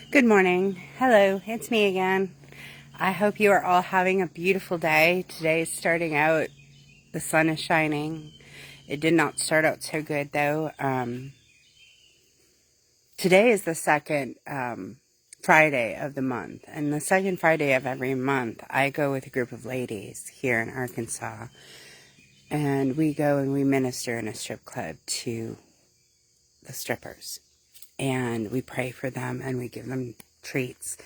Good morning. Hello, it's me again. I hope you are all having a beautiful day. Today is starting out, the sun is shining. It did not start out so good though. Today is the second Friday of the month, and the second Friday of every month, I go with a group of ladies here in Arkansas, and we go and we minister in a strip club to the strippers, and we pray for them and we give them treats.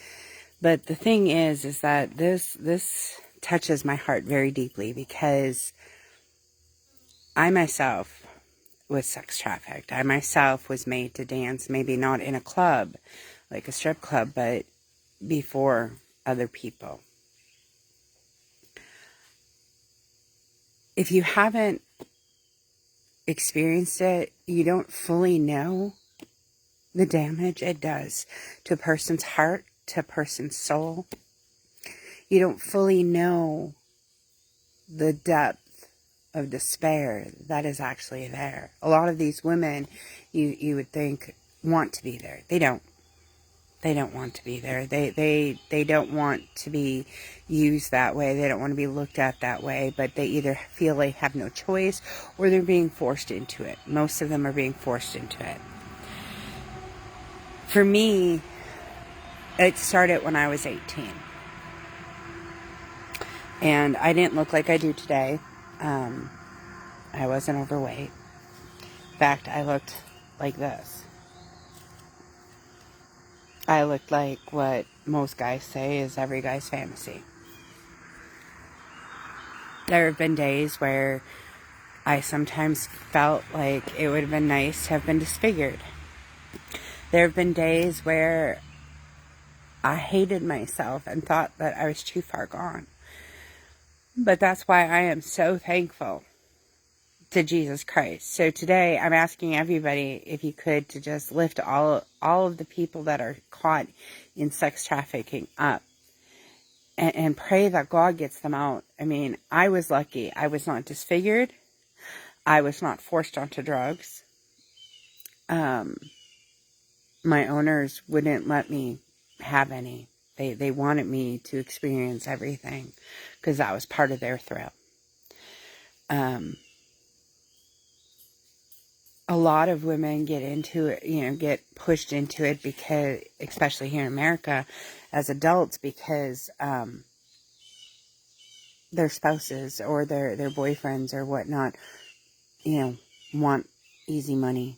But the thing is that this touches my heart very deeply, because I myself was sex trafficked. I myself was made to dance, maybe not in a club, like a strip club, but before other people. If you haven't experienced it, you don't fully know the damage it does to a person's heart, to a person's soul. You don't fully know the depth of despair that is actually there. A lot of these women, you would think, want to be there. They don't. They don't want to be there. They don't want to be used that way. They don't want to be looked at that way, but they either feel they have no choice or they're being forced into it. Most of them are being forced into it. For me, it started when I was 18. And I didn't look like I do today. I wasn't overweight. In fact, I looked like this. I looked like what most guys say is every guy's fantasy. There have been days where I sometimes felt like it would have been nice to have been disfigured. There have been days where I hated myself and thought that I was too far gone. But that's why I am so thankful to Jesus Christ. So today I'm asking everybody, if you could, to just lift all of the people that are caught in sex trafficking up and pray that God gets them out. I mean, I was lucky. I was not disfigured. I was not forced onto drugs. My owners wouldn't let me have any. They wanted me to experience everything because that was part of their thrill. A lot of women get into it, get pushed into it because, especially here in America, as adults, because their spouses or their boyfriends or whatnot, want easy money,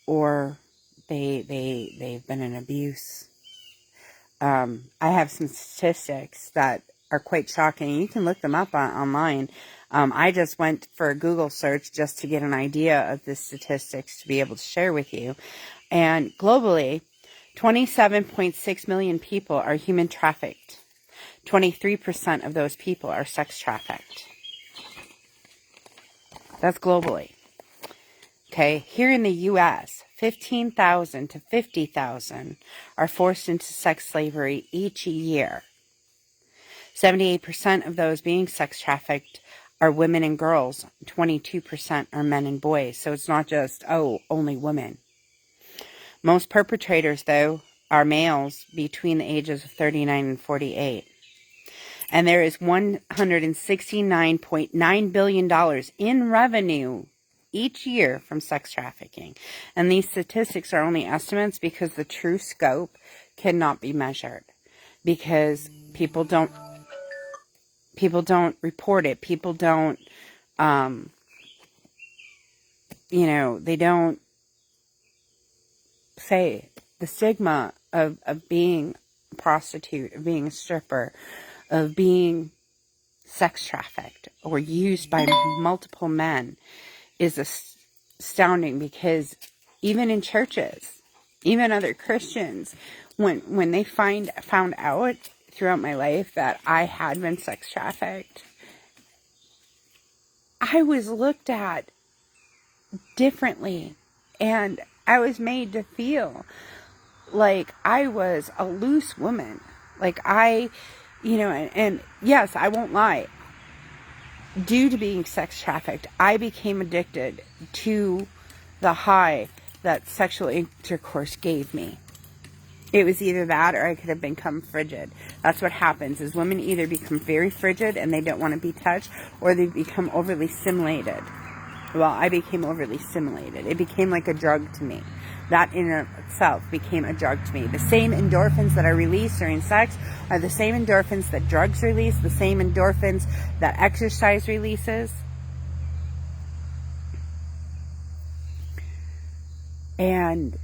or they've been in abuse. I have some statistics that are quite shocking. You can look them up online. I just went for a Google search just to get an idea of the statistics to be able to share with you. And globally, 27.6 million people are human trafficked. 23% of those people are sex trafficked. That's globally. Okay, here in the U.S., 15,000 to 50,000 are forced into sex slavery each year. 78% of those being sex trafficked are women and girls. 22% are men and boys. So it's not just, only women. Most perpetrators, though, are males between the ages of 39 and 48. And there is $169.9 billion in revenue each year from sex trafficking. And these statistics are only estimates because the true scope cannot be measured. Because people don't report it. People don't, they don't say the stigma of being a prostitute, of being a stripper, of being sex trafficked or used by multiple men is astounding. Because even in churches, even other Christians, when they found out throughout my life that I had been sex trafficked, I was looked at differently, and I was made to feel like I was a loose woman. Like and yes, I won't lie. Due to being sex trafficked, I became addicted to the high that sexual intercourse gave me. It was either that or I could have become frigid. That's what happens, is women either become very frigid and they don't want to be touched, or they become overly stimulated. Well, I became overly stimulated. It became like a drug to me. That in and of itself became a drug to me. The same endorphins that I release during sex are the same endorphins that drugs release, the same endorphins that exercise releases. And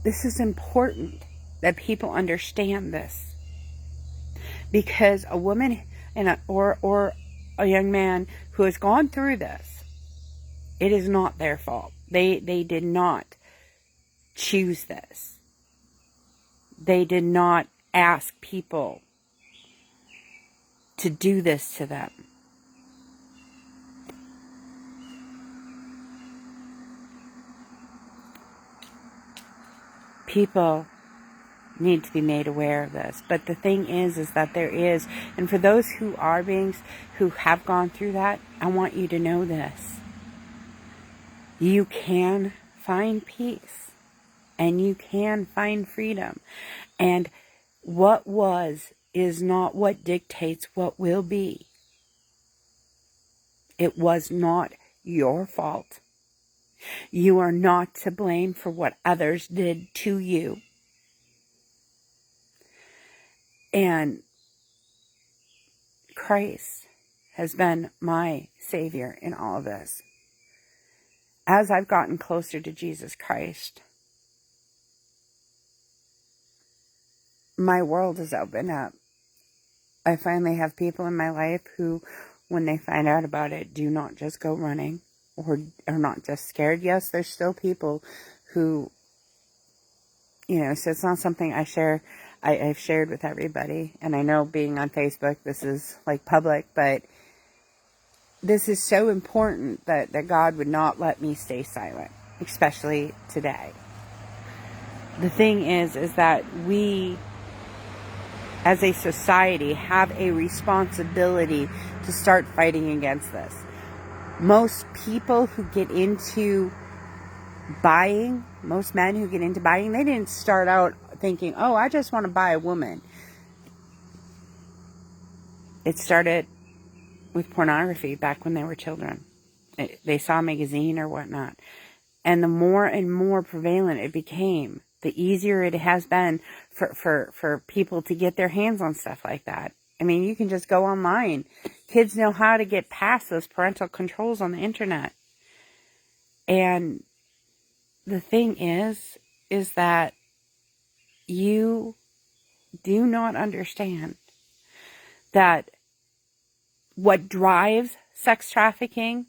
this is important that people understand this, because a woman or a young man who has gone through this, it is not their fault. They did not choose this. They did not ask people to do this to them. People need to be made aware of this. But the thing is that there is, and for those who are beings who have gone through that, I want you to know this. You can find peace, and you can find freedom. And what was is not what dictates what will be. It was not your fault. You are not to blame for what others did to you. And Christ has been my Savior in all of this. As I've gotten closer to Jesus Christ, my world has opened up. I finally have people in my life who, when they find out about it, do not just go running or are not just scared. Yes, there's still people who, so it's not something I share. I've shared with everybody. And I know being on Facebook, this is like public, but this is so important that God would not let me stay silent, especially today. The thing is that we, as a society, have a responsibility to start fighting against this. Most people who get into buying, most men who get into buying, they didn't start out thinking, oh, I just want to buy a woman. It started with pornography back when they were children. They saw a magazine or whatnot. And the more and more prevalent it became, the easier it has been for people to get their hands on stuff like that. I mean, you can just go online. Kids know how to get past those parental controls on the internet. And the thing is that you do not understand that what drives sex trafficking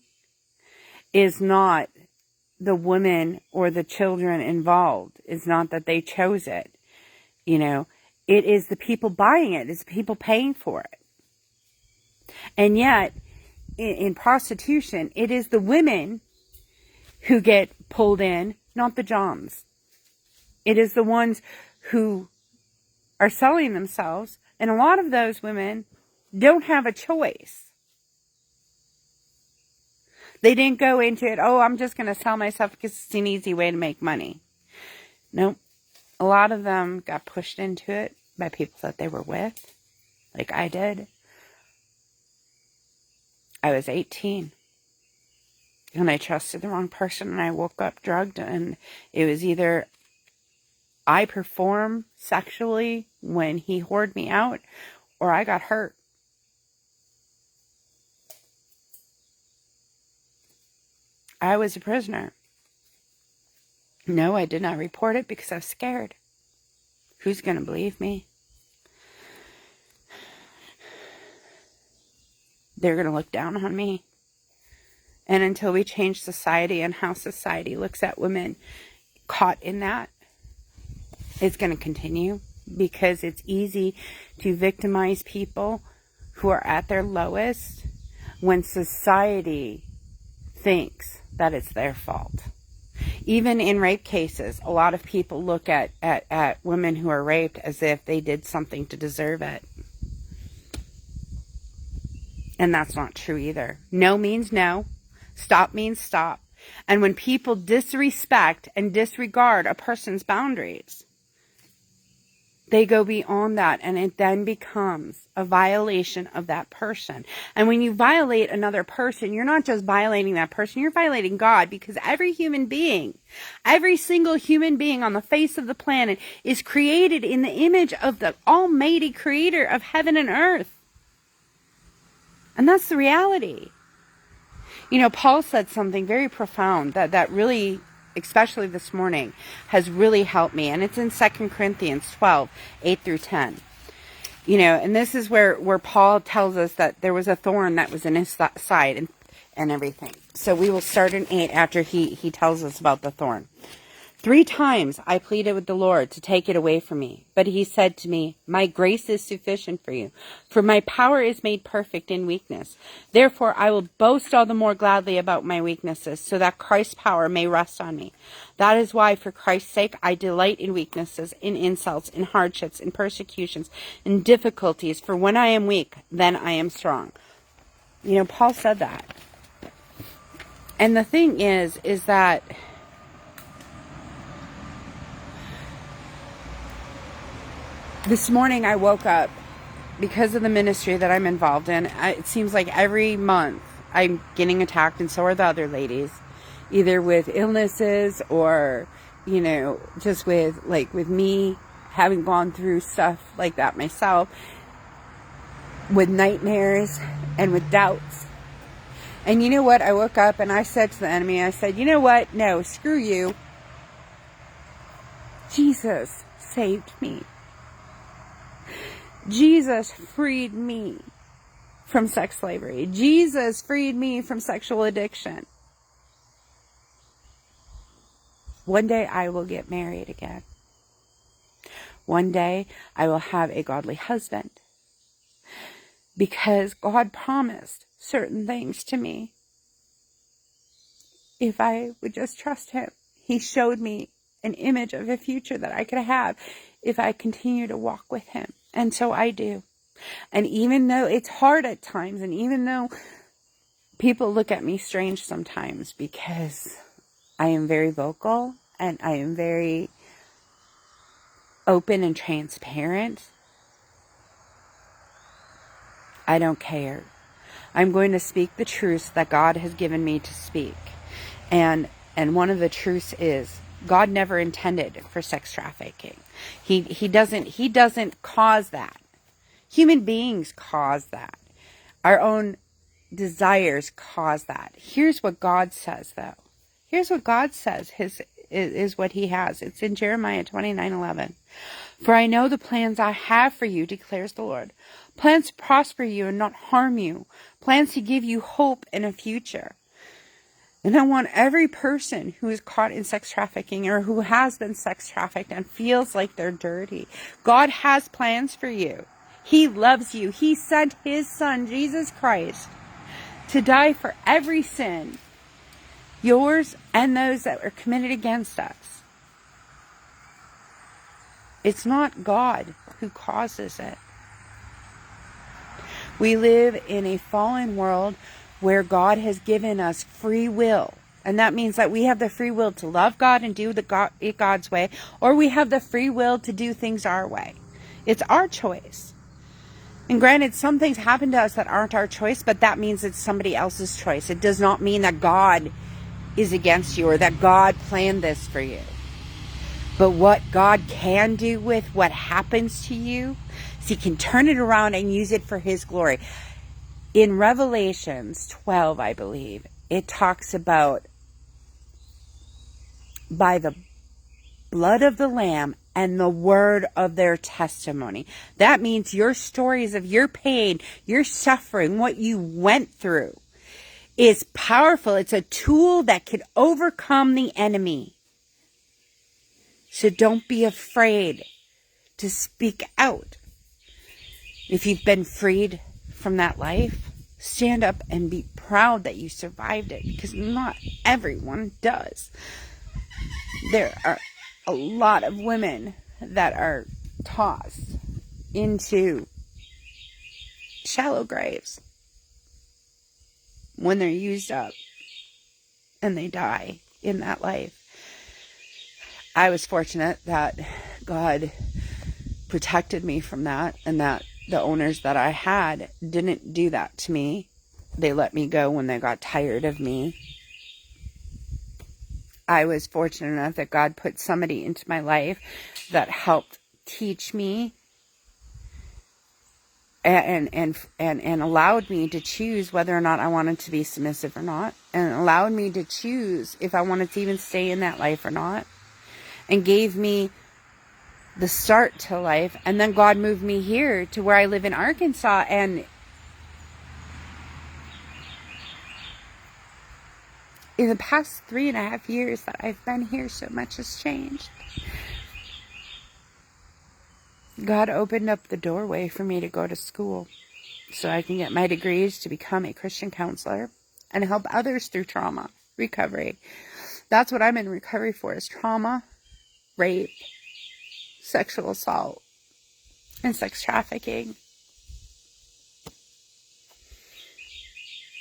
is not the women or the children involved. It's not that they chose it. It is the people buying it. It's the people paying for it. And yet, in prostitution, it is the women who get pulled in, not the Johns. It is the ones who are selling themselves. And a lot of those women don't have a choice. They didn't go into it, oh, I'm just going to sell myself because it's an easy way to make money. Nope. A lot of them got pushed into it by people that they were with, like I did. I was 18. And I trusted the wrong person, and I woke up drugged, and it was either I perform sexually when he whored me out, or I got hurt. I was a prisoner. No, I did not report it because I was scared. Who's going to believe me? They're going to look down on me. And until we change society and how society looks at women caught in that, it's going to continue, because it's easy to victimize people who are at their lowest when society thinks that it's their fault. Even in rape cases, a lot of people look at women who are raped as if they did something to deserve it. And that's not true either. No means no. Stop means stop. And when people disrespect and disregard a person's boundaries, they go beyond that, and it then becomes a violation of that person. And when you violate another person, you're not just violating that person, you're violating God, because every human being, every single human being on the face of the planet is created in the image of the Almighty Creator of heaven and earth. And that's the reality. You know, Paul said something very profound that really, especially this morning, has really helped me. And it's in 2 Corinthians 12, 8 through 10. You know, and this is where Paul tells us that there was a thorn that was in his side and everything. So we will start in 8 after he tells us about the thorn. 3 times I pleaded with the Lord to take it away from me. But he said to me, my grace is sufficient for you, for my power is made perfect in weakness. Therefore I will boast all the more gladly about my weaknesses, so that Christ's power may rest on me. That is why, for Christ's sake, I delight in weaknesses, in insults, in hardships, in persecutions, in difficulties. For when I am weak, then I am strong. You know, Paul said that. And the thing is that this morning I woke up because of the ministry that I'm involved in. It seems like every month I'm getting attacked, and so are the other ladies, either with illnesses or, you know, just with me having gone through stuff like that myself, with nightmares and with doubts. And you know what? I woke up and I said to the enemy, I said, you know what? No, screw you. Jesus saved me. Jesus freed me from sex slavery. Jesus freed me from sexual addiction. One day I will get married again. One day I will have a godly husband. Because God promised certain things to me if I would just trust Him. He showed me an image of a future that I could have if I continue to walk with Him. And so I do. And even though it's hard at times, and even though people look at me strange sometimes because I am very vocal and I am very open and transparent, I don't care. I'm going to speak the truths that God has given me to speak. And one of the truths is God never intended for sex trafficking. He doesn't cause that. Human beings cause that. Our own desires cause that. Here's what God says, though. Here's what God says is what He has. It's in Jeremiah 29:11. For I know the plans I have for you, declares the Lord. Plans to prosper you and not harm you. Plans to give you hope and a future. And I want every person who is caught in sex trafficking or who has been sex trafficked and feels like they're dirty. God has plans for you. He loves you. He sent His Son, Jesus Christ, to die for every sin, yours and those that were committed against us. It's not God who causes it. We live in a fallen world where God has given us free will. And that means that we have the free will to love God and do it God's way, or we have the free will to do things our way. It's our choice. And granted, some things happen to us that aren't our choice, but that means it's somebody else's choice. It does not mean that God is against you or that God planned this for you. But what God can do with what happens to you is He can turn it around and use it for His glory. In Revelations 12, I believe, it talks about by the blood of the Lamb and the word of their testimony. That means your stories of your pain, your suffering, what you went through is powerful. It's a tool that can overcome the enemy. So don't be afraid to speak out. If you've been freed from that life, stand up and be proud that you survived it, because not everyone does. There are a lot of women that are tossed into shallow graves when they're used up and they die in that life. I was fortunate that God protected me from that, and that the owners that I had didn't do that to me. They let me go when they got tired of me. I was fortunate enough that God put somebody into my life that helped teach me and allowed me to choose whether or not I wanted to be submissive or not, and allowed me to choose if I wanted to even stay in that life or not, and gave me the start to life. And then God moved me here to where I live in Arkansas, and in the past 3.5 years that I've been here, so much has changed. God opened up the doorway for me to go to school so I can get my degrees to become a Christian counselor and help others through trauma recovery. That's what I'm in recovery for, is trauma, rape, sexual assault, and sex trafficking.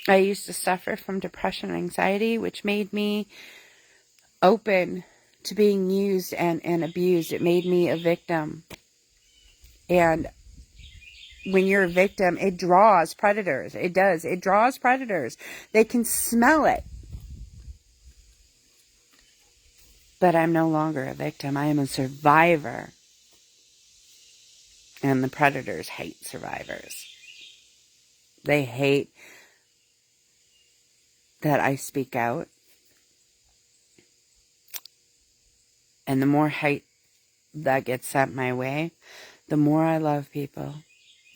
I used to suffer from depression and anxiety, which made me open to being used and abused. It made me a victim. And when you're a victim, it draws predators. It does. It draws predators. They can smell it. But I'm no longer a victim. I am a survivor. And the predators hate survivors. They hate that I speak out. And the more hate that gets sent my way, the more I love people.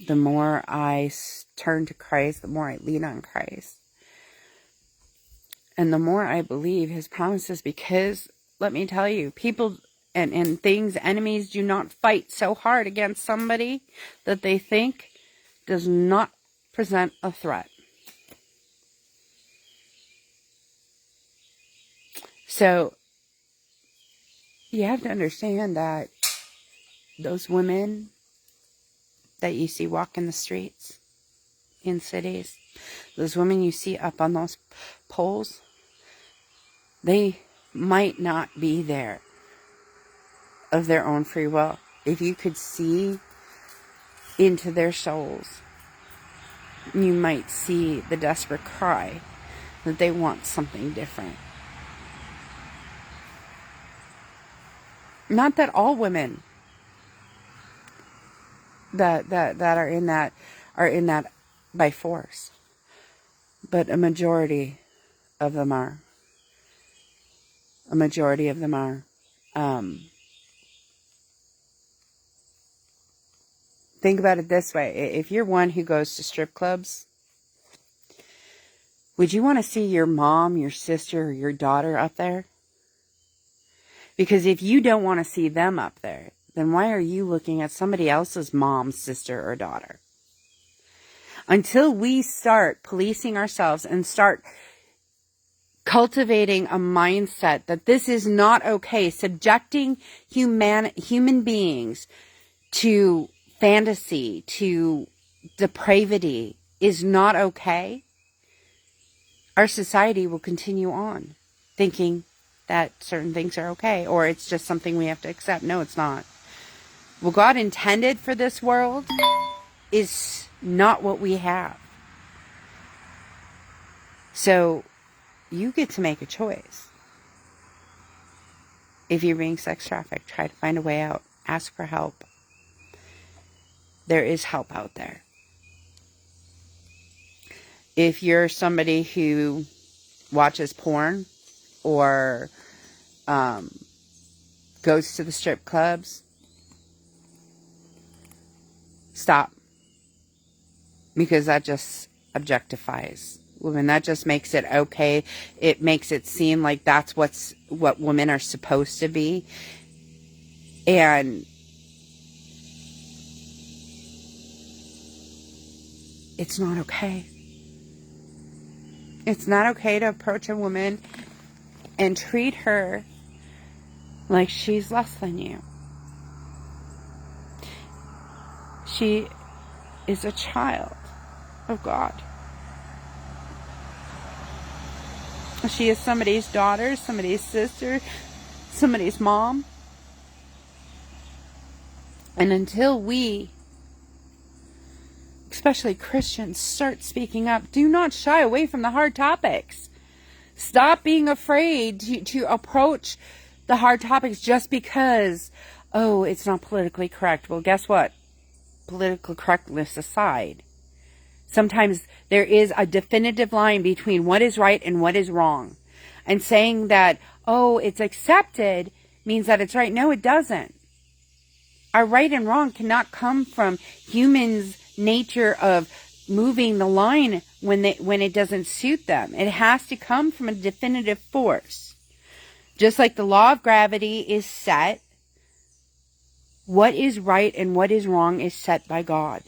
The more I turn to Christ, the more I lean on Christ. And the more I believe His promises, because let me tell you, people and things, enemies do not fight so hard against somebody that they think does not present a threat. So you have to understand that those women that you see walking the streets in cities, those women you see up on those poles, they might not be there of their own free will. If you could see into their souls, you might see the desperate cry that they want something different. Not that all women that are in that by force, but a majority of them are. A majority of them are. Think about it this way. If you're one who goes to strip clubs, would you want to see your mom, your sister, or your daughter up there? Because if you don't want to see them up there, then why are you looking at somebody else's mom, sister, or daughter? Until we start policing ourselves and start cultivating a mindset that this is not okay, subjecting human beings to fantasy, to depravity is not okay, our society will continue on thinking that certain things are okay, or it's just something we have to accept. No, it's not. What God intended for this world is not what we have. So you get to make a choice. If you're being sex trafficked, try to find a way out. Ask for help. There is help out there. If you're somebody who watches porn or goes to the strip clubs, stop. Because that just objectifies women. That just makes it okay. It makes it seem like that's what women are supposed to be. And it's not okay. It's not okay to approach a woman and treat her like she's less than you. She is a child of God. She is somebody's daughter, somebody's sister, somebody's mom. And until we, especially Christians, start speaking up, do not shy away from the hard topics. Stop being afraid to approach the hard topics just because, oh, it's not politically correct. Well, guess what? Political correctness aside, sometimes there is a definitive line between what is right and what is wrong. And saying that, oh, it's accepted means that it's right. No, it doesn't. Our right and wrong cannot come from humans' nature of moving the line when it doesn't suit them. It has to come from a definitive force. Just like the law of gravity is set, what is right and what is wrong is set by God.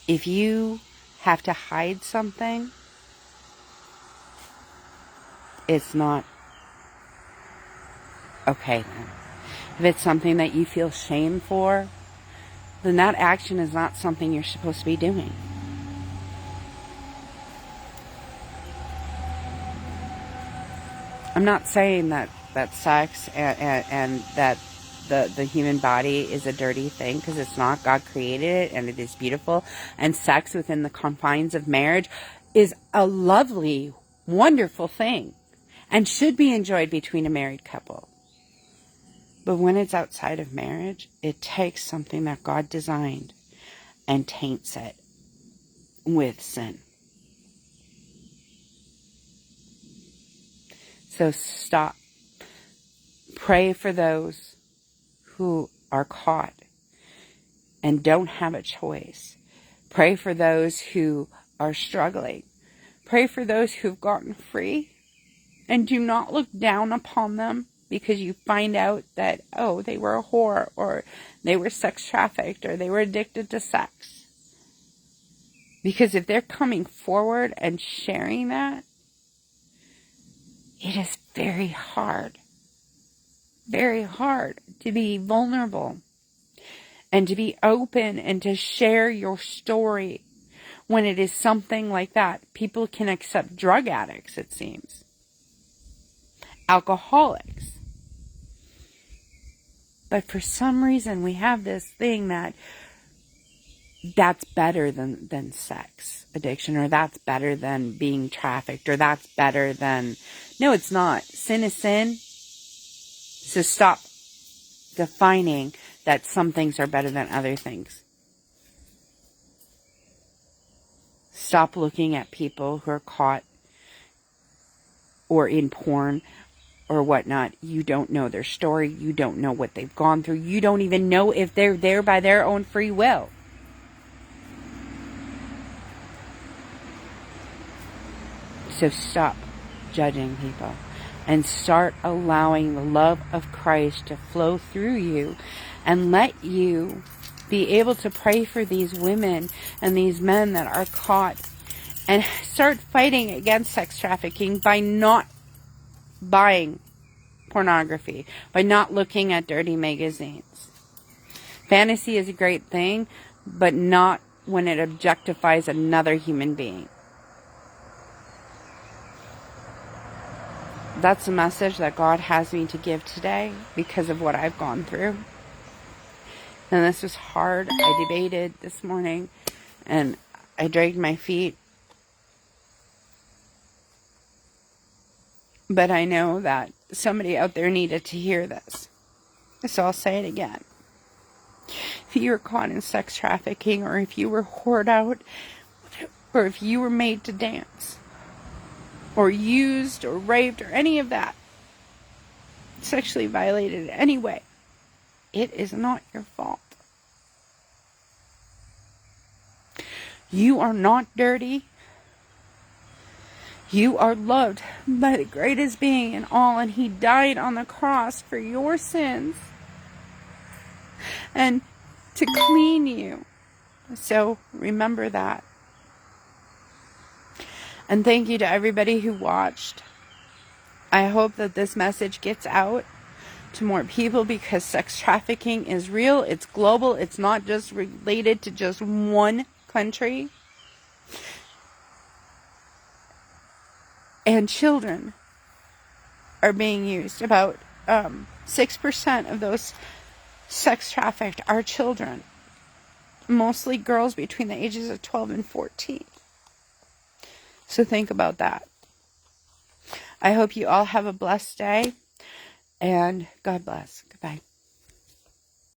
If you have to hide something, it's not okay then. If it's something that you feel shame for, then that action is not something you're supposed to be doing. I'm not saying that sex and that the human body is a dirty thing, because it's not. God created it and it is beautiful. And sex within the confines of marriage is a lovely, wonderful thing and should be enjoyed between a married couple. But when it's outside of marriage, it takes something that God designed and taints it with sin. So stop. Pray for those who are caught and don't have a choice. Pray for those who are struggling. Pray for those who've gotten free. And do not look down upon them because you find out that, oh, they were a whore, or they were sex trafficked, or they were addicted to sex. Because if they're coming forward and sharing that, it is very hard to be vulnerable and to be open and to share your story when it is something like that. People can accept drug addicts, it seems. Alcoholics. But for some reason we have this thing that's better than sex addiction, or that's better than being trafficked, or that's better than... No, it's not. Sin is sin. So stop defining that some things are better than other things. Stop looking at people who are caught or in porn or whatnot. You don't know their story. You don't know what they've gone through. You don't even know if they're there by their own free will. So stop judging people and start allowing the love of Christ to flow through you, and let you be able to pray for these women and these men that are caught, and start fighting against sex trafficking by not buying pornography, by not looking at dirty magazines. Fantasy is a great thing, but not when it objectifies another human being. That's the message that God has me to give today because of what I've gone through. And this was hard. I debated this morning and I dragged my feet. But I know that somebody out there needed to hear this. So I'll say it again. If you were caught in sex trafficking, or if you were whored out, or if you were made to dance, or used, or raped, or any of that, sexually violated in any way, it is not your fault. You are not dirty. You are loved by the greatest being in all, and He died on the cross for your sins and to clean you. So remember that. And thank you to everybody who watched. I hope that this message gets out to more people, because sex trafficking is real. It's global. It's not just related to just one country. And children are being used. About 6% of those sex trafficked are children. Mostly girls between the ages of 12 and 14. So think about that. I hope you all have a blessed day, and God bless. Goodbye.